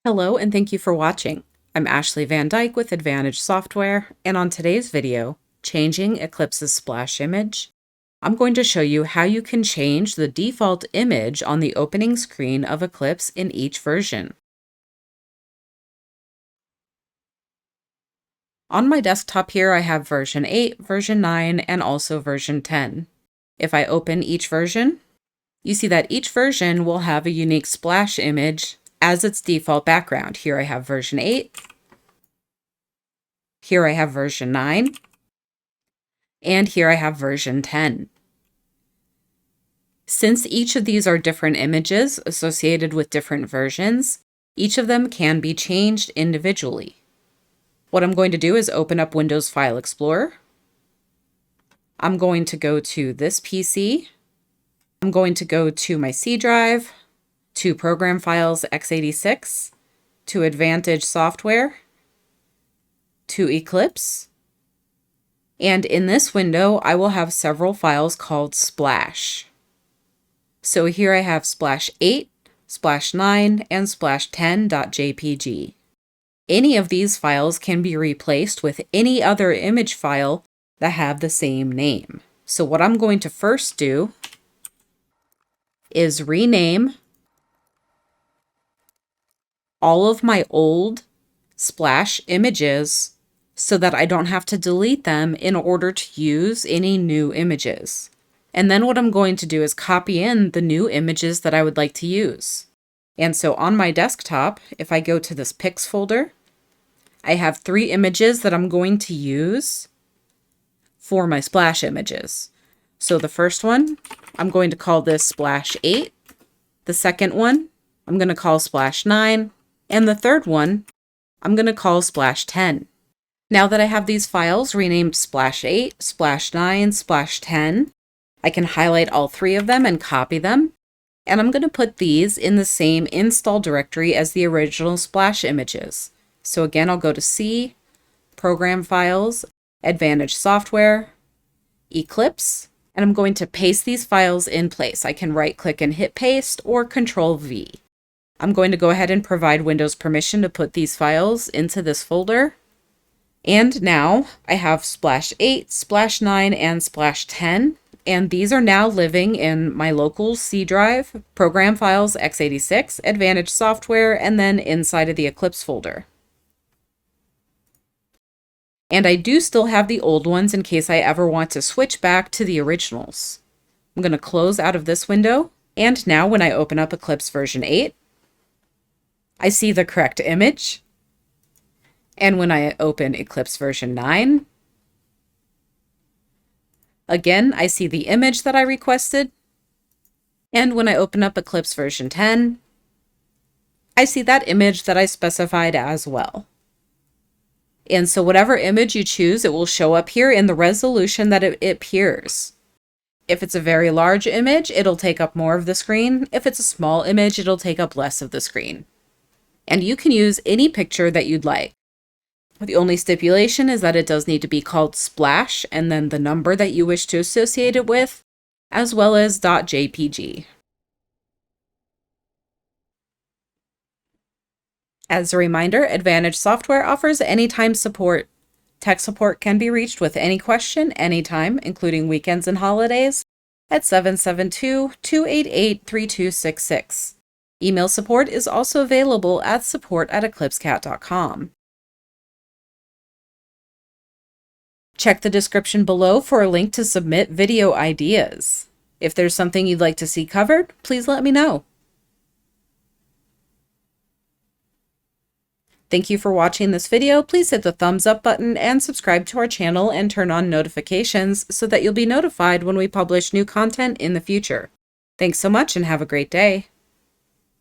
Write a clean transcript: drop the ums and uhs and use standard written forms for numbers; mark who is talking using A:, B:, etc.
A: Hello and thank you for watching. I'm Ashley Van Dyke with Advantage Software, and on today's video, Changing Eclipse's Splash Image, I'm going to show you how you can change the default image on the opening screen of Eclipse in each version. On my desktop here, I have version 8, version 9, and also version 10. If I open each version, you see that each version will have a unique splash image as its default background. Here I have version 8, here I have version 9, and here I have version 10. Since each of these are different images associated with different versions, each of them can be changed individually. What I'm going to do is open up Windows File Explorer. I'm going to go to this PC. I'm going to go to my C drive, to Program Files x86, to Advantage Software, to Eclipse, and in this window I will have several files called Splash. So here I have Splash 8, Splash 9, and Splash 10.jpg. Any of these files can be replaced with any other image file that have the same name. So what I'm going to first do is rename all of my old Splash images so that I don't have to delete them in order to use any new images. And then what I'm going to do is copy in the new images that I would like to use. And so on my desktop, if I go to this Pics folder, I have 3 images that I'm going to use for my Splash images. So the first one, I'm going to call this Splash 8. The second one, I'm going to call Splash 9. And the third one, I'm going to call Splash 10. Now that I have these files renamed Splash 8, Splash 9, Splash 10, I can highlight all 3 of them and copy them. And I'm going to put these in the same install directory as the original Splash images. So again, I'll go to C, Program Files, Advantage Software, Eclipse, and I'm going to paste these files in place. I can right-click and hit Paste or Control-V. I'm going to go ahead and provide Windows permission to put these files into this folder. And now I have Splash 8, Splash 9, and Splash 10. And these are now living in my local C drive, Program Files x86, Advantage Software, and then inside of the Eclipse folder. And I do still have the old ones in case I ever want to switch back to the originals. I'm going to close out of this window. And now when I open up Eclipse version 8, I see the correct image. And when I open Eclipse version 9, again, I see the image that I requested. And when I open up Eclipse version 10, I see that image that I specified as well. And so whatever image you choose, it will show up here in the resolution that it appears. If it's a very large image, it'll take up more of the screen. If it's a small image, it'll take up less of the screen. And you can use any picture that you'd like. The only stipulation is that it does need to be called Splash and then the number that you wish to associate it with, as well as .jpg. As a reminder, Advantage Software offers anytime support. Tech support can be reached with any question, anytime, including weekends and holidays, at 772-288-3266. Email support is also available at support@eclipsecat.com. Check the description below for a link to submit video ideas. If there's something you'd like to see covered, please let me know. Thank you for watching this video. Please hit the thumbs up button and subscribe to our channel and turn on notifications so that you'll be notified when we publish new content in the future. Thanks so much and have a great day.